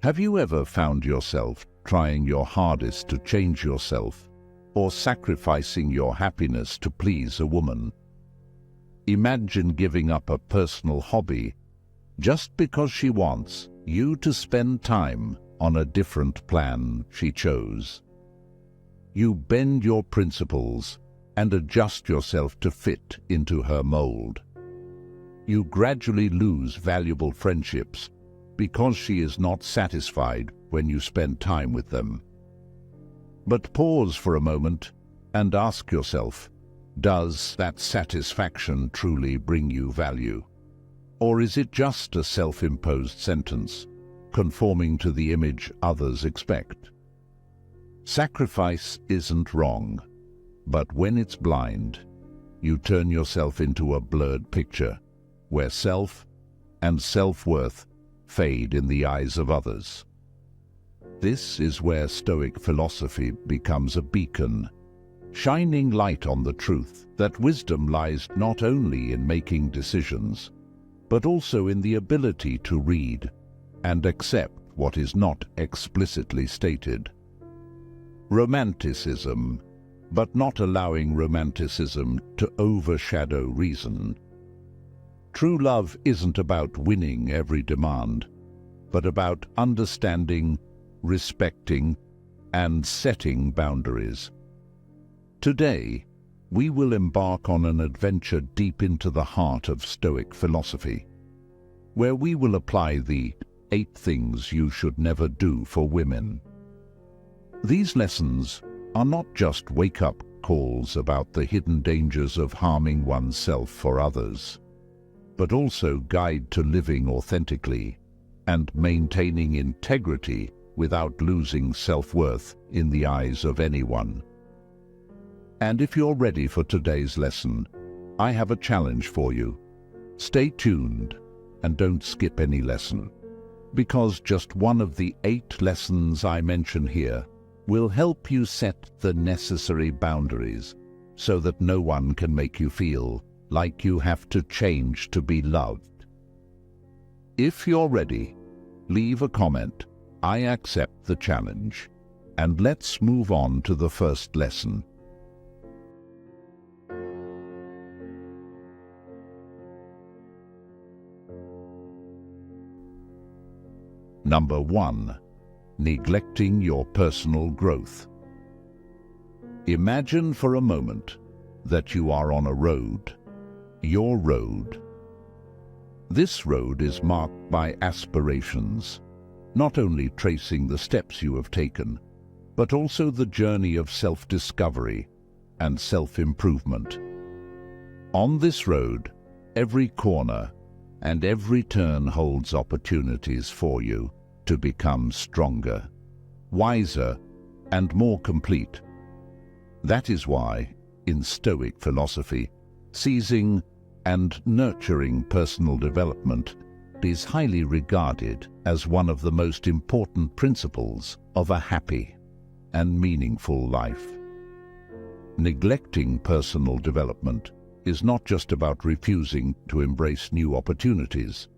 Have you ever found yourself trying your hardest to change yourself or sacrificing your happiness to please a woman? Imagine giving up a personal hobby just because she wants you to spend time on a different plan she chose. You bend your principles and adjust yourself to fit into her mold. You gradually lose valuable friendships because she is not satisfied when you spend time with them. But pause for a moment and ask yourself, does that satisfaction truly bring you value? Or is it just a self-imposed sentence, conforming to the image others expect? Sacrifice isn't wrong, but when it's blind, you turn yourself into a blurred picture, where self and self-worth fade in the eyes of others. This is where Stoic philosophy becomes a beacon, shining light on the truth that wisdom lies not only in making decisions, but also in the ability to read and accept what is not explicitly stated. Romanticism, but not allowing romanticism to overshadow reason. True love isn't about winning every demand, but about understanding, respecting, and setting boundaries. Today, we will embark on an adventure deep into the heart of Stoic philosophy, where we will apply the 8 things you should never do for women. These lessons are not just wake-up calls about the hidden dangers of harming oneself for others, but also guide to living authentically and maintaining integrity without losing self-worth in the eyes of anyone. And if you're ready for today's lesson, I have a challenge for you. Stay tuned and don't skip any lesson, because just one of the 8 lessons I mention here will help you set the necessary boundaries so that no one can make you feel like you have to change to be loved. If you're ready, leave a comment, I accept the challenge, and let's move on to the first lesson. Number 1. Neglecting your personal growth. Imagine for a moment that you are on a road, your road. This road is marked by aspirations, not only tracing the steps you have taken, but also the journey of self-discovery and self-improvement. On this road, every corner and every turn holds opportunities for you to become stronger, wiser, and more complete. That is why, in Stoic philosophy, seizing and nurturing personal development is highly regarded as one of the most important principles of a happy and meaningful life. Neglecting personal development is not just about refusing to embrace new opportunities.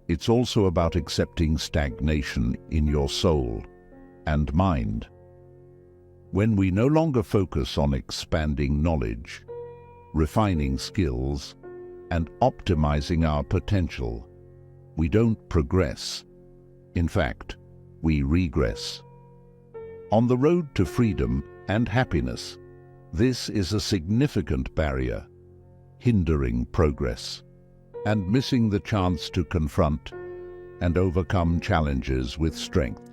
It's also about accepting stagnation in your soul and mind. When we no longer focus on expanding knowledge, refining skills, and optimizing our potential, we don't progress. In fact, we regress. On the road to freedom and happiness, this is a significant barrier, hindering progress and missing the chance to confront and overcome challenges with strength.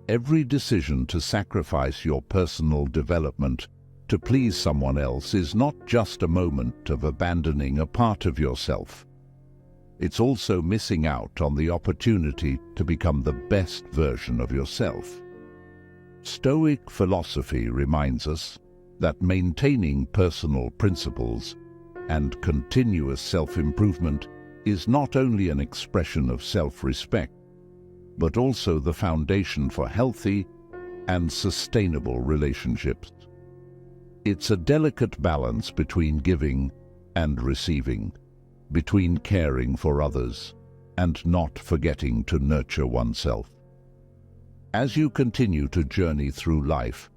Every decision to sacrifice your personal development to please someone else is not just a moment of abandoning a part of yourself. It's also missing out on the opportunity to become the best version of yourself. Stoic philosophy reminds us that maintaining personal principles and continuous self-improvement is not only an expression of self-respect, but also the foundation for healthy and sustainable relationships. It's a delicate balance between giving and receiving, between caring for others and not forgetting to nurture oneself. As you continue to journey through life,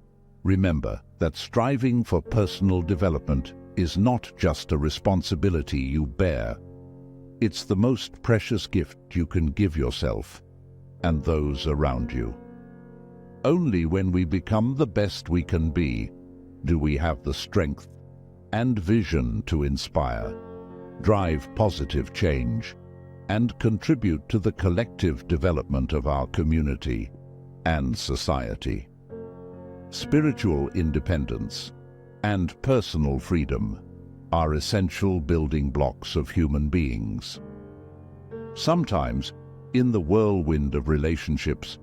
remember that striving for personal development is not just a responsibility you bear. It's the most precious gift you can give yourself and those around you. Only when we become the best we can be do we have the strength and vision to inspire, drive positive change, and contribute to the collective development of our community and society. Spiritual independence and personal freedom are essential building blocks of human beings. Sometimes, in the whirlwind of relationships,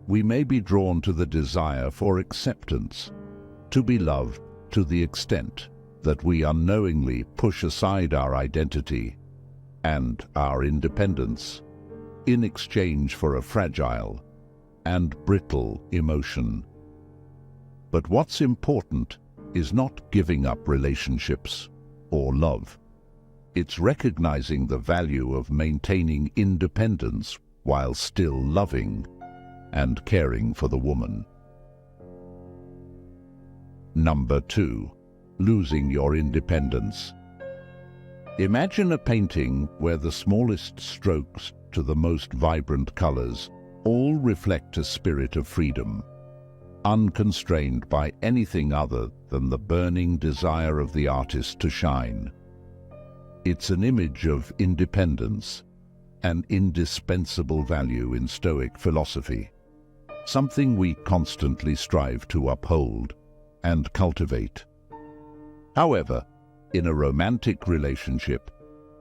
we may be drawn to the desire for acceptance, to be loved to the extent that we unknowingly push aside our identity and our independence in exchange for a fragile and brittle emotion. But what's important is not giving up relationships or love. It's recognizing the value of maintaining independence while still loving and caring for the woman. Number 2. Losing your independence. Imagine a painting where the smallest strokes to the most vibrant colors all reflect a spirit of freedom, unconstrained by anything other than the burning desire of the artist to shine. It's an image of independence, an indispensable value in Stoic philosophy, something we constantly strive to uphold and cultivate. However, in a romantic relationship,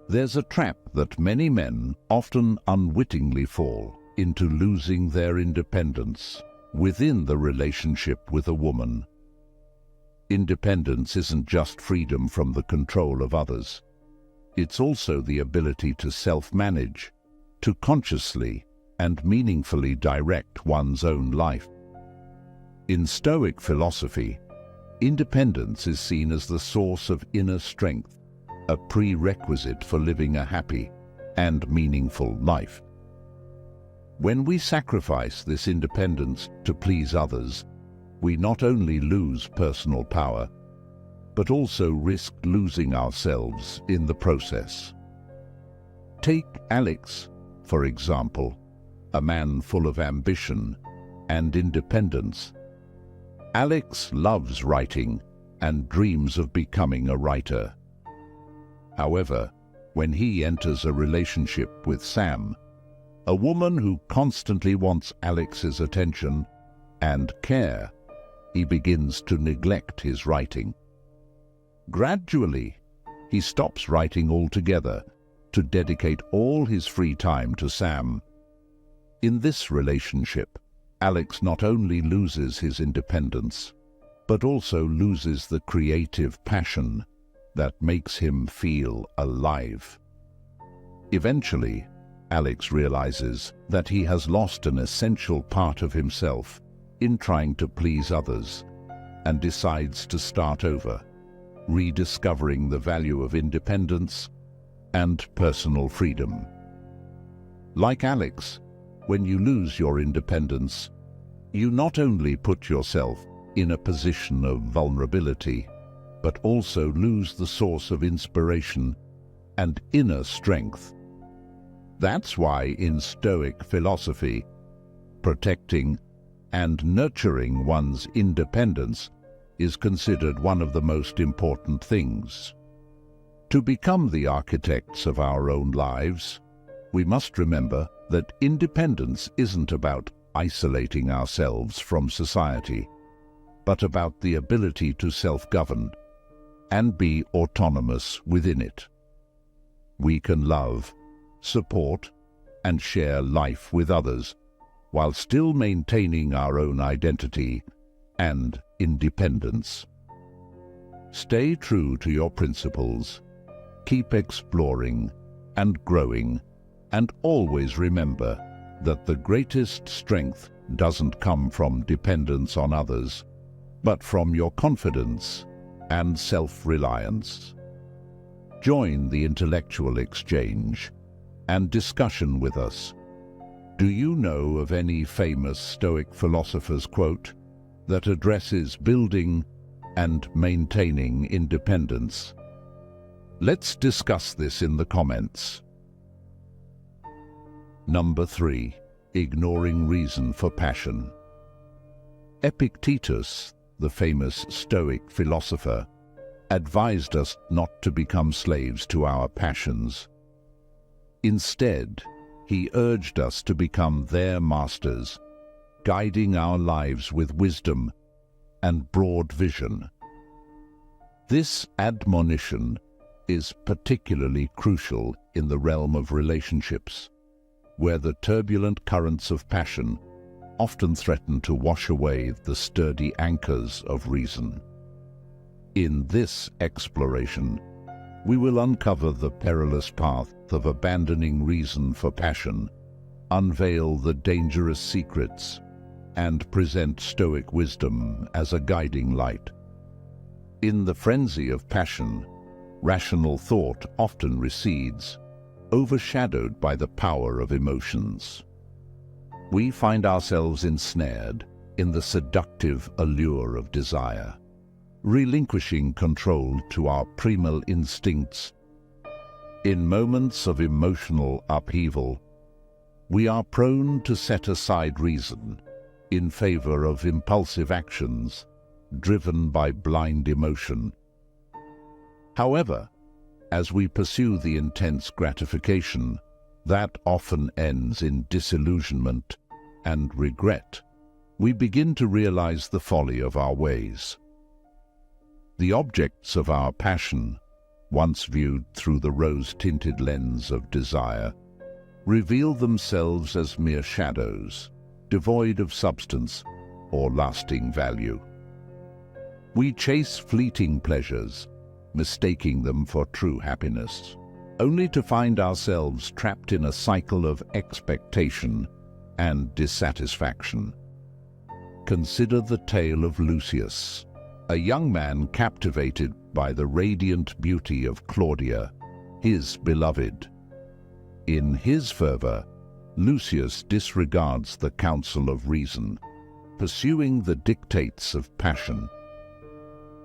there's a trap that many men often unwittingly fall into, losing their independence within the relationship with a woman. Independence isn't just freedom from the control of others. It's also the ability to self-manage, to consciously and meaningfully direct one's own life. In Stoic philosophy, independence is seen as the source of inner strength, a prerequisite for living a happy and meaningful life. When we sacrifice this independence to please others, we not only lose personal power, but also risk losing ourselves in the process. Take Alex, for example, a man full of ambition and independence. Alex loves writing and dreams of becoming a writer. However, when he enters a relationship with Sam, a woman who constantly wants Alex's attention and care, he begins to neglect his writing. Gradually, he stops writing altogether to dedicate all his free time to Sam. In this relationship, Alex not only loses his independence, but also loses the creative passion that makes him feel alive. Eventually, Alex realizes that he has lost an essential part of himself in trying to please others and decides to start over, rediscovering the value of independence and personal freedom. Like Alex, when you lose your independence, you not only put yourself in a position of vulnerability, but also lose the source of inspiration and inner strength. That's why in Stoic philosophy, protecting and nurturing one's independence is considered one of the most important things. To become the architects of our own lives, we must remember that independence isn't about isolating ourselves from society, but about the ability to self-govern and be autonomous within it. We can love, support, and share life with others while still maintaining our own identity and independence. Stay true to your principles, keep exploring and growing, and always remember that the greatest strength doesn't come from dependence on others, but from your confidence and self-reliance. Join the intellectual exchange, and discussion with us. Do you know of any famous Stoic philosopher's quote that addresses building and maintaining independence? Let's discuss this in the comments. Number 3. Ignoring reason for passion. Epictetus, the famous Stoic philosopher, advised us not to become slaves to our passions. Instead, he urged us to become their masters, guiding our lives with wisdom and broad vision. This admonition is particularly crucial in the realm of relationships, where the turbulent currents of passion often threaten to wash away the sturdy anchors of reason. In this exploration, we will uncover the perilous path of abandoning reason for passion, unveil the dangerous secrets, and present Stoic wisdom as a guiding light. In the frenzy of passion, rational thought often recedes, overshadowed by the power of emotions. We find ourselves ensnared in the seductive allure of desire, relinquishing control to our primal instincts. In moments of emotional upheaval, we are prone to set aside reason in favor of impulsive actions driven by blind emotion. However, as we pursue the intense gratification that often ends in disillusionment and regret, we begin to realize the folly of our ways. The objects of our passion, once viewed through the rose-tinted lens of desire, reveal themselves as mere shadows, devoid of substance or lasting value. We chase fleeting pleasures, mistaking them for true happiness, only to find ourselves trapped in a cycle of expectation and dissatisfaction. Consider the tale of Lucius, a young man captivated by the radiant beauty of Claudia, his beloved. In his fervor, Lucius disregards the counsel of reason, pursuing the dictates of passion.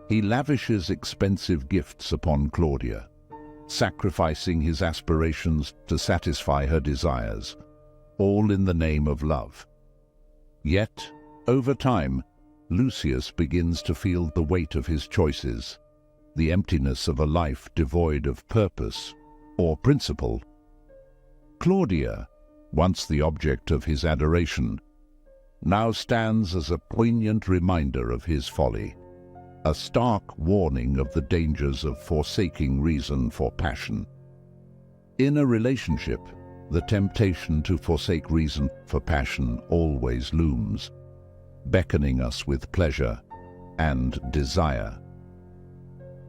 He lavishes expensive gifts upon Claudia, sacrificing his aspirations to satisfy her desires, all in the name of love. Yet, over time, Lucius begins to feel the weight of his choices, the emptiness of a life devoid of purpose or principle. Claudia, once the object of his adoration, now stands as a poignant reminder of his folly, a stark warning of the dangers of forsaking reason for passion. In a relationship, the temptation to forsake reason for passion always looms, beckoning us with pleasure and desire.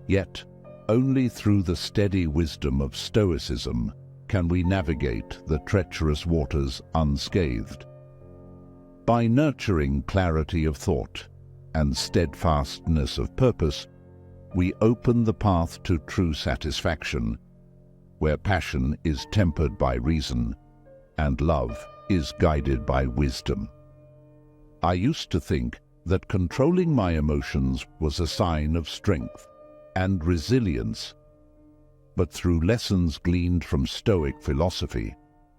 Yet, only through the steady wisdom of Stoicism can we navigate the treacherous waters unscathed. By nurturing clarity of thought and steadfastness of purpose, we open the path to true satisfaction, where passion is tempered by reason and love is guided by wisdom. I used to think that controlling my emotions was a sign of strength and resilience, but through lessons gleaned from Stoic philosophy,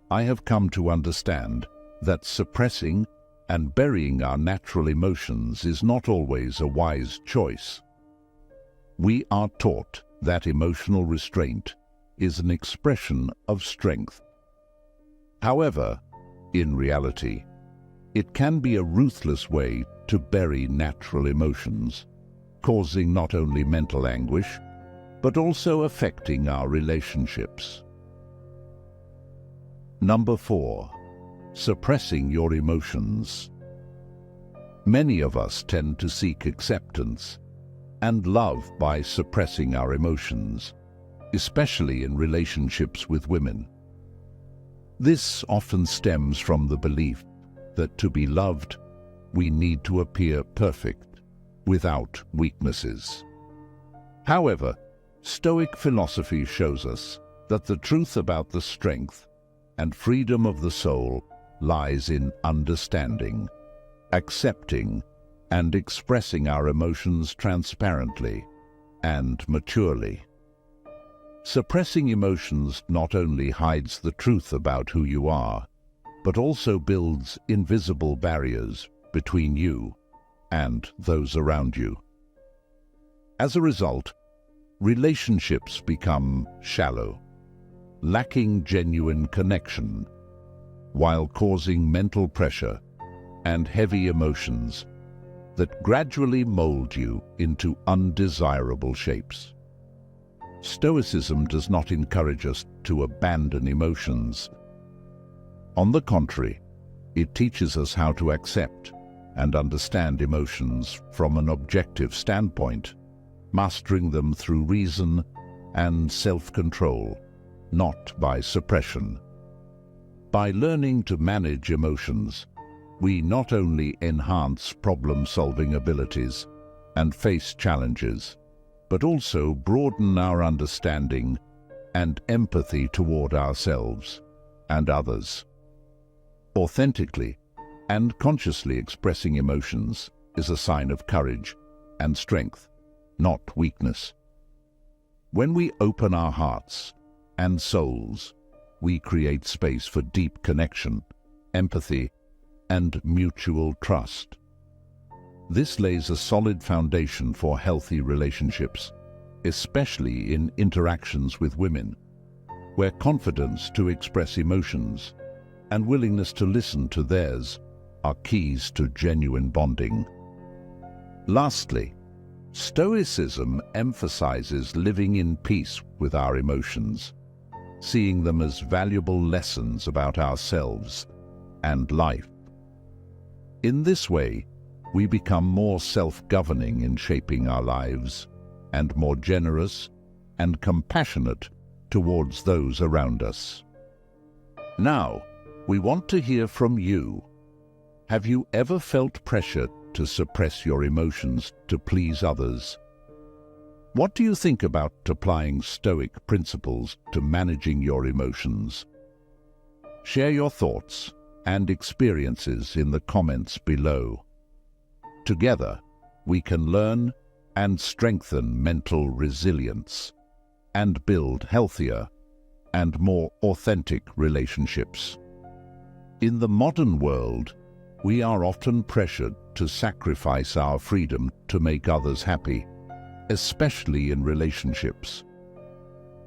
I have come to understand that suppressing and burying our natural emotions is not always a wise choice. We are taught that emotional restraint is an expression of strength. However, in reality, it can be a ruthless way to bury natural emotions, causing not only mental anguish, but also affecting our relationships. Number 4. Suppressing your emotions. Many of us tend to seek acceptance and love by suppressing our emotions, especially in relationships with women. This often stems from the belief that to be loved, we need to appear perfect, without weaknesses. However, Stoic philosophy shows us that the truth about the strength and freedom of the soul lies in understanding, accepting, and expressing our emotions transparently and maturely. Suppressing emotions not only hides the truth about who you are, but also builds invisible barriers between you and those around you. As a result, relationships become shallow, lacking genuine connection, while causing mental pressure and heavy emotions that gradually mold you into undesirable shapes. Stoicism does not encourage us to abandon emotions. On the contrary, it teaches us how to accept and understand emotions from an objective standpoint, mastering them through reason and self-control, not by suppression. By learning to manage emotions, we not only enhance problem-solving abilities and face challenges, but also broaden our understanding and empathy toward ourselves and others. Authentically and consciously expressing emotions is a sign of courage and strength, not weakness. When we open our hearts and souls, we create space for deep connection, empathy, and mutual trust. This lays a solid foundation for healthy relationships, especially in interactions with women, where confidence to express emotions and willingness to listen to theirs are keys to genuine bonding. Lastly, Stoicism emphasizes living in peace with our emotions, seeing them as valuable lessons about ourselves and life. In this way, we become more self-governing in shaping our lives and more generous and compassionate towards those around us. Now, we want to hear from you. Have you ever felt pressure to suppress your emotions to please others? What do you think about applying Stoic principles to managing your emotions? Share your thoughts and experiences in the comments below. Together, we can learn and strengthen mental resilience and build healthier and more authentic relationships. In the modern world, we are often pressured to sacrifice our freedom to make others happy, especially in relationships.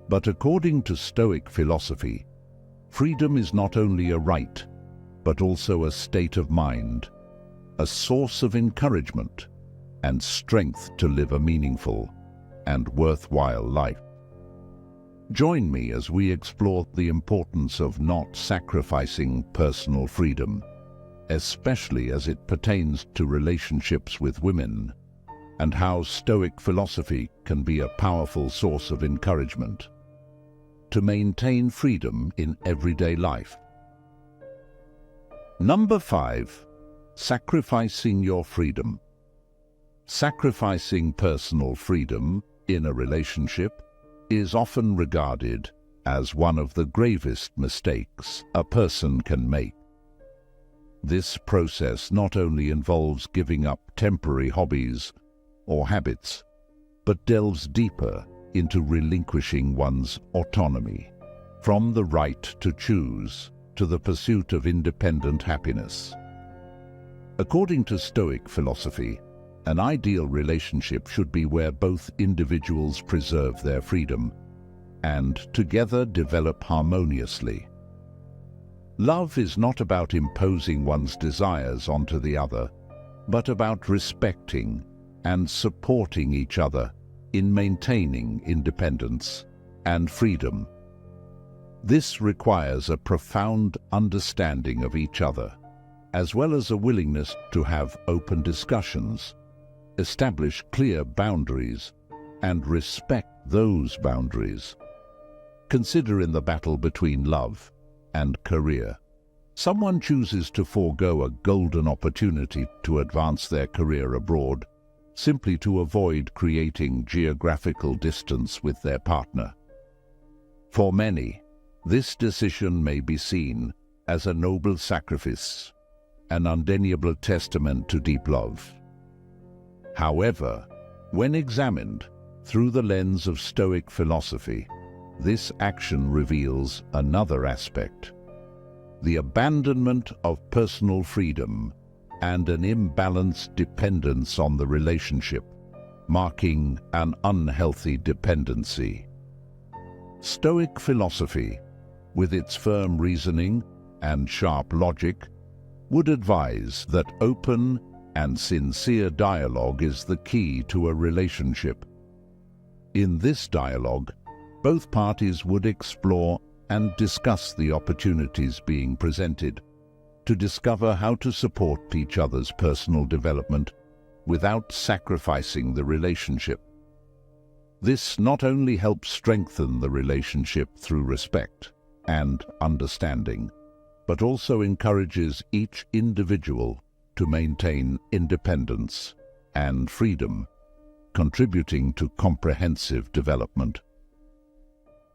But according to Stoic philosophy, freedom is not only a right, but also a state of mind, a source of encouragement and strength to live a meaningful and worthwhile life. Join me as we explore the importance of not sacrificing personal freedom, especially as it pertains to relationships with women, and how Stoic philosophy can be a powerful source of encouragement to maintain freedom in everyday life. Number 5. Sacrificing your freedom. Sacrificing personal freedom in a relationship is often regarded as one of the gravest mistakes a person can make. This process not only involves giving up temporary hobbies or habits, but delves deeper into relinquishing one's autonomy, from the right to choose to the pursuit of independent happiness. According to Stoic philosophy, an ideal relationship should be where both individuals preserve their freedom and together develop harmoniously. Love is not about imposing one's desires onto the other, but about respecting and supporting each other in maintaining independence and freedom. This requires a profound understanding of each other, as well as a willingness to have open discussions, establish clear boundaries, and respect those boundaries. Consider in the battle between love and career. Someone chooses to forego a golden opportunity to advance their career abroad, simply to avoid creating geographical distance with their partner. For many, This decision may be seen as a noble sacrifice, an undeniable testament to deep love. However, when examined through the lens of Stoic philosophy, this action reveals another aspect: the abandonment of personal freedom and an imbalanced dependence on the relationship, marking an unhealthy dependency. Stoic philosophy, with its firm reasoning and sharp logic, would advise that open and sincere dialogue is the key to a relationship. In this dialogue, both parties would explore and discuss the opportunities being presented to discover how to support each other's personal development without sacrificing the relationship. This not only helps strengthen the relationship through respect and understanding, but also encourages each individual to maintain independence and freedom, contributing to comprehensive development.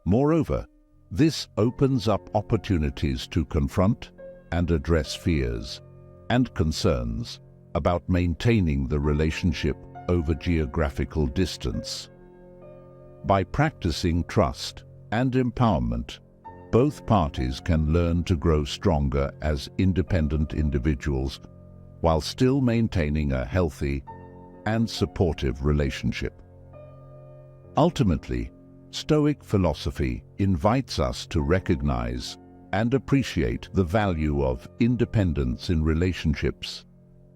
Moreover, this opens up opportunities to confront and address fears and concerns about maintaining the relationship over geographical distance. By practicing trust and empowerment, both parties can learn to grow stronger as independent individuals while still maintaining a healthy and supportive relationship. Ultimately, Stoic philosophy invites us to recognize and appreciate the value of independence in relationships,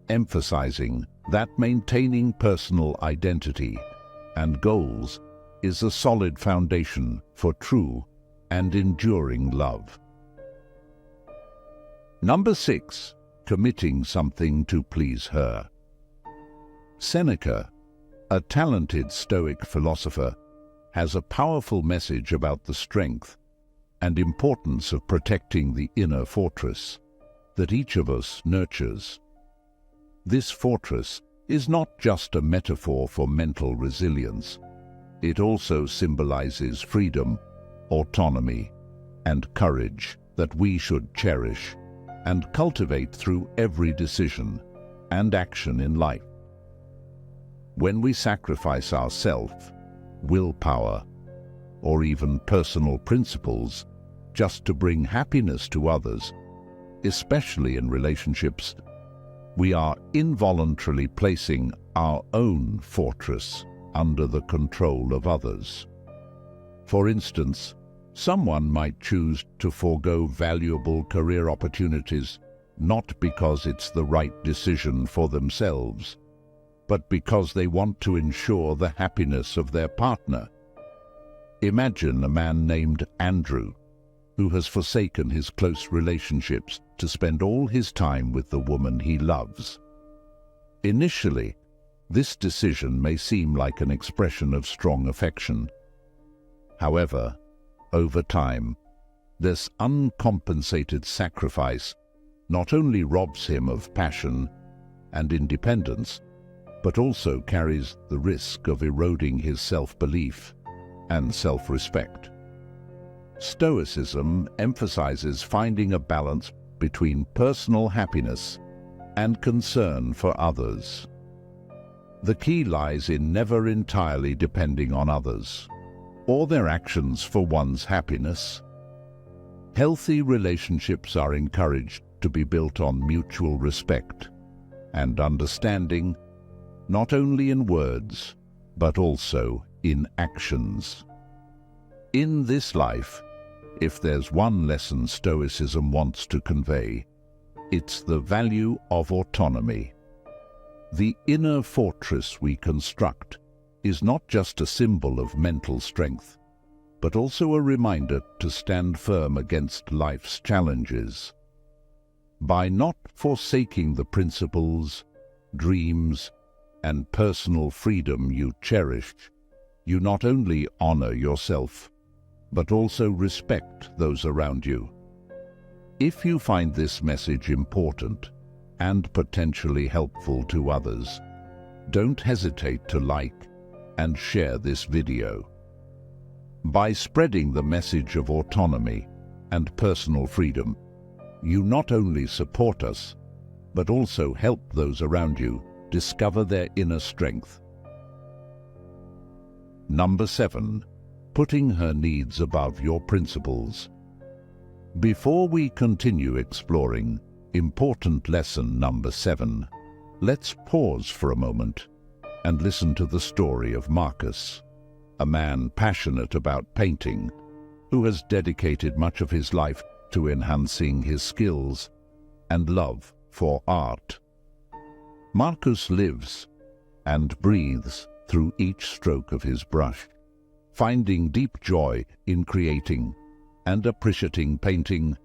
emphasizing that maintaining personal identity and goals is a solid foundation for true and enduring love. Number 6. Committing something to please her. Seneca, a talented Stoic philosopher, has a powerful message about the strength and importance of protecting the inner fortress that each of us nurtures. This fortress is not just a metaphor for mental resilience. It also symbolizes freedom, autonomy, and courage that we should cherish and cultivate through every decision and action in life. When we sacrifice our self, willpower, or even personal principles just to bring happiness to others, especially in relationships, we are involuntarily placing our own fortress under the control of others. For instance, someone might choose to forego valuable career opportunities not because it's the right decision for themselves, but because they want to ensure the happiness of their partner. Imagine a man named Andrew, who has forsaken his close relationships to spend all his time with the woman he loves. Initially, this decision may seem like an expression of strong affection. However, over time, this uncompensated sacrifice not only robs him of passion and independence, but also carries the risk of eroding his self-belief and self-respect. Stoicism emphasizes finding a balance between personal happiness and concern for others. The key lies in never entirely depending on others or their actions for one's happiness. Healthy relationships are encouraged to be built on mutual respect and understanding, not only in words, but also in actions. In this life, if there's one lesson Stoicism wants to convey, it's the value of autonomy. The inner fortress we construct is not just a symbol of mental strength, but also a reminder to stand firm against life's challenges. By not forsaking the principles, dreams, and personal freedom you cherish, you not only honor yourself, but also respect those around you. If you find this message important and potentially helpful to others, don't hesitate to like and share this video. By spreading the message of autonomy and personal freedom, you not only support us, but also help those around you discover their inner strength. Number 7. Putting her needs above your principles. Before we continue exploring important lesson number 7, let's pause for a moment and listen to the story of Marcus, a man passionate about painting, who has dedicated much of his life to enhancing his skills and love for art. Marcus lives and breathes through each stroke of his brush, finding deep joy in creating and appreciating painting.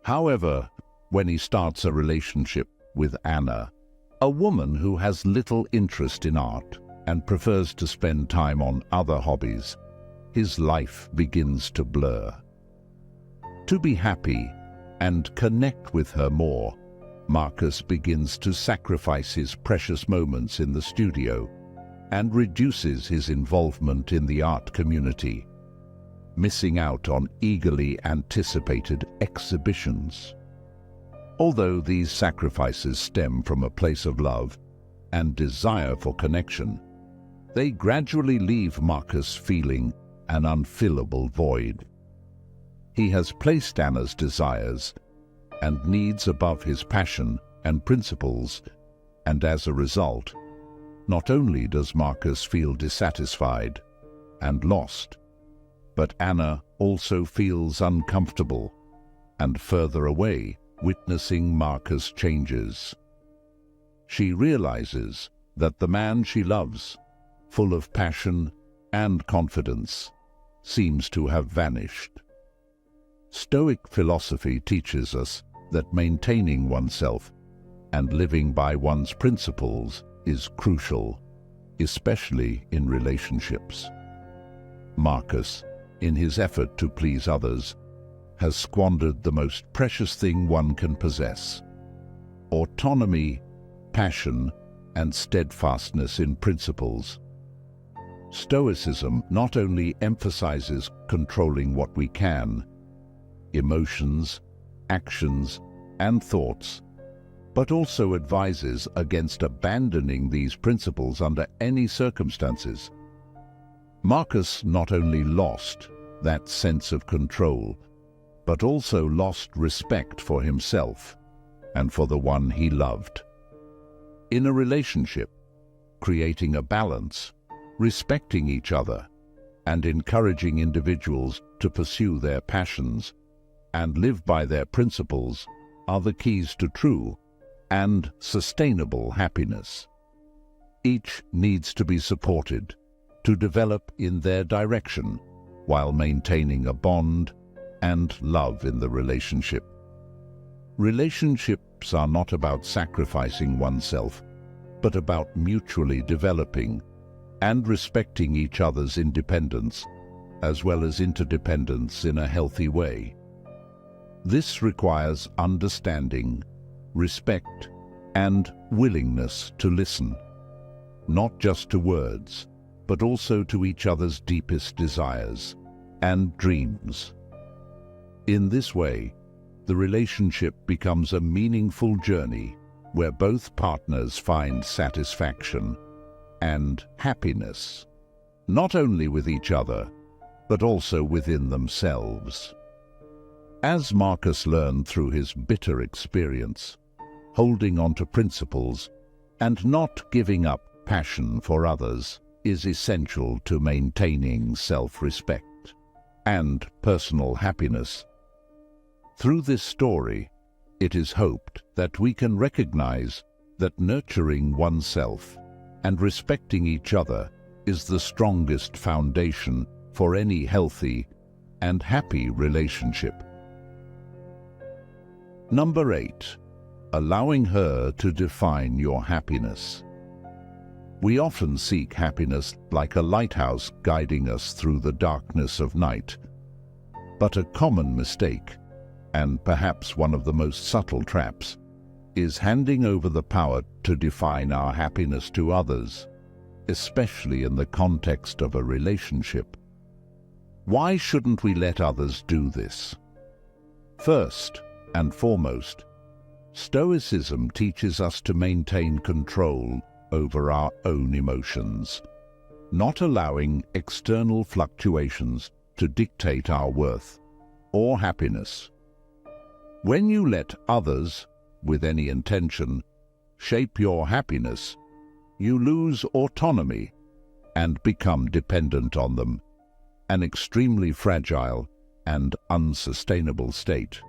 However, when he starts a relationship with Anna, a woman who has little interest in art and prefers to spend time on other hobbies, his life begins to blur. To be happy and connect with her more, Marcus begins to sacrifice his precious moments in the studio and reduces his involvement in the art community, missing out on eagerly anticipated exhibitions. Although these sacrifices stem from a place of love and desire for connection, they gradually leave Marcus feeling an unfillable void. He has placed Anna's desires and needs above his passion and principles, and as a result, not only does Marcus feel dissatisfied and lost, but Anna also feels uncomfortable and further away, witnessing Marcus' changes. She realizes that the man she loves, full of passion and confidence, seems to have vanished. Stoic philosophy teaches us that maintaining oneself and living by one's principles is crucial, especially in relationships. Marcus, in his effort to please others, has squandered the most precious thing one can possess: autonomy, passion, and steadfastness in principles. Stoicism not only emphasizes controlling what we can, emotions, actions, and thoughts, but also advises against abandoning these principles under any circumstances. Marcus not only lost that sense of control, but also lost respect for himself and for the one he loved. In a relationship, creating a balance, respecting each other, and encouraging individuals to pursue their passions and live by their principles are the keys to true and sustainable happiness. Each needs to be supported to develop in their direction while maintaining a bond and love in the relationship. Relationships are not about sacrificing oneself, but about mutually developing and respecting each other's independence as well as interdependence in a healthy way. This requires understanding, respect, and willingness to listen, not just to words, but also to each other's deepest desires and dreams. In this way, the relationship becomes a meaningful journey where both partners find satisfaction and happiness, not only with each other, but also within themselves. As Marcus learned through his bitter experience, holding on to principles and not giving up passion for others is essential to maintaining self-respect and personal happiness. Through this story, it is hoped that we can recognize that nurturing oneself and respecting each other is the strongest foundation for any healthy and happy relationship. Number 8. Allowing her to define your happiness. We often seek happiness like a lighthouse guiding us through the darkness of night. But a common mistake, and perhaps one of the most subtle traps, is handing over the power to define our happiness to others, especially in the context of a relationship. Why shouldn't we let others do this? First and foremost, Stoicism teaches us to maintain control over our own emotions, not allowing external fluctuations to dictate our worth or happiness. When you let others, with any intention, shape your happiness, you lose autonomy and become dependent on them, an extremely fragile and unsustainable state.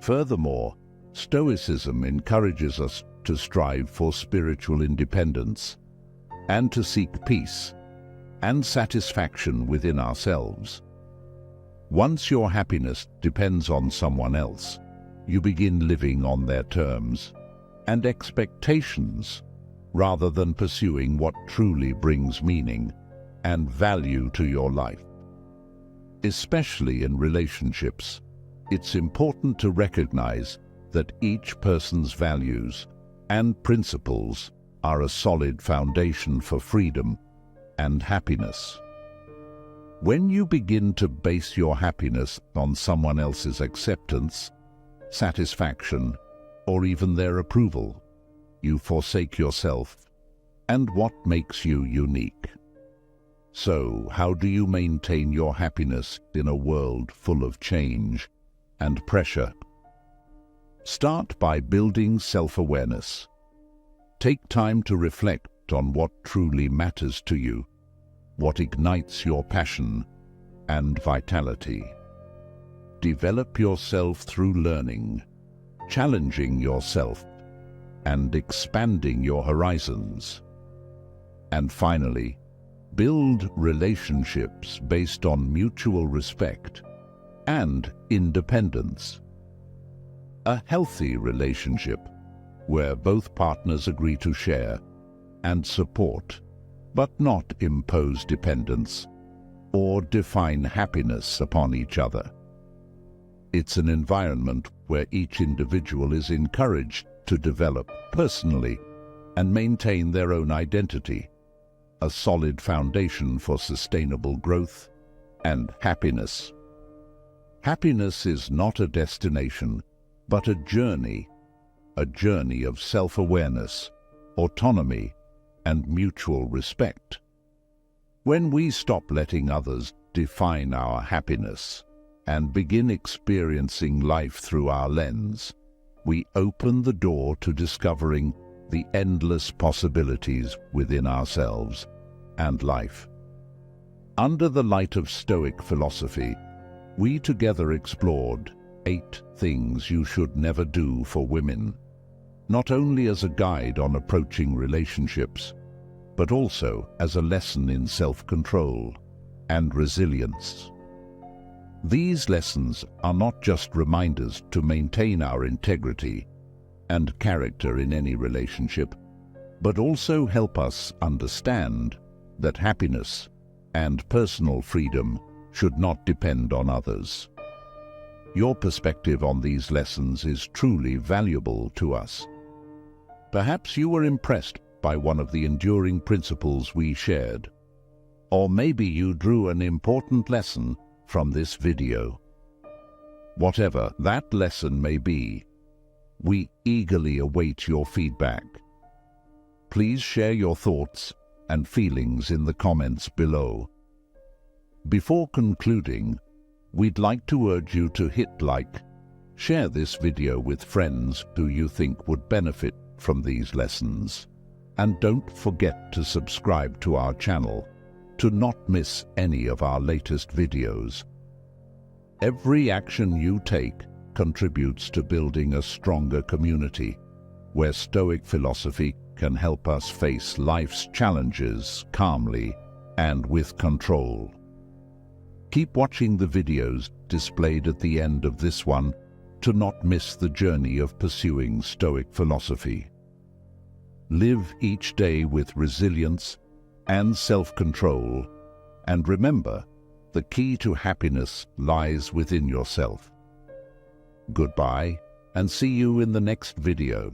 Furthermore, Stoicism encourages us to strive for spiritual independence and to seek peace and satisfaction within ourselves. Once your happiness depends on someone else, you begin living on their terms and expectations rather than pursuing what truly brings meaning and value to your life. Especially in relationships, it's important to recognize that each person's values and principles are a solid foundation for freedom and happiness. When you begin to base your happiness on someone else's acceptance, satisfaction, or even their approval, you forsake yourself and what makes you unique. So, how do you maintain your happiness in a world full of change and pressure? Start by building self-awareness. Take time to reflect on what truly matters to you, what ignites your passion and vitality. Develop yourself through learning, challenging yourself, and expanding your horizons. And finally, build relationships based on mutual respect and independence. A healthy relationship where both partners agree to share and support, but not impose dependence or define happiness upon each other. It's an environment where each individual is encouraged to develop personally and maintain their own identity, a solid foundation for sustainable growth and happiness. Happiness is not a destination, but a journey of self-awareness, autonomy, and mutual respect. When we stop letting others define our happiness and begin experiencing life through our lens, we open the door to discovering the endless possibilities within ourselves and life. Under the light of Stoic philosophy, we together explored 8 things you should never do for women, not only as a guide on approaching relationships, but also as a lesson in self-control and resilience. These lessons are not just reminders to maintain our integrity and character in any relationship, but also help us understand that happiness and personal freedom should not depend on others. Your perspective on these lessons is truly valuable to us. Perhaps you were impressed by one of the enduring principles we shared, or maybe you drew an important lesson from this video. Whatever that lesson may be, we eagerly await your feedback. Please share your thoughts and feelings in the comments below. Before concluding, we'd like to urge you to hit like, share this video with friends who you think would benefit from these lessons, and don't forget to subscribe to our channel to not miss any of our latest videos. Every action you take contributes to building a stronger community where Stoic philosophy can help us face life's challenges calmly and with control. Keep watching the videos displayed at the end of this one to not miss the journey of pursuing Stoic philosophy. Live each day with resilience and self-control, and remember, the key to happiness lies within yourself. Goodbye, and see you in the next video.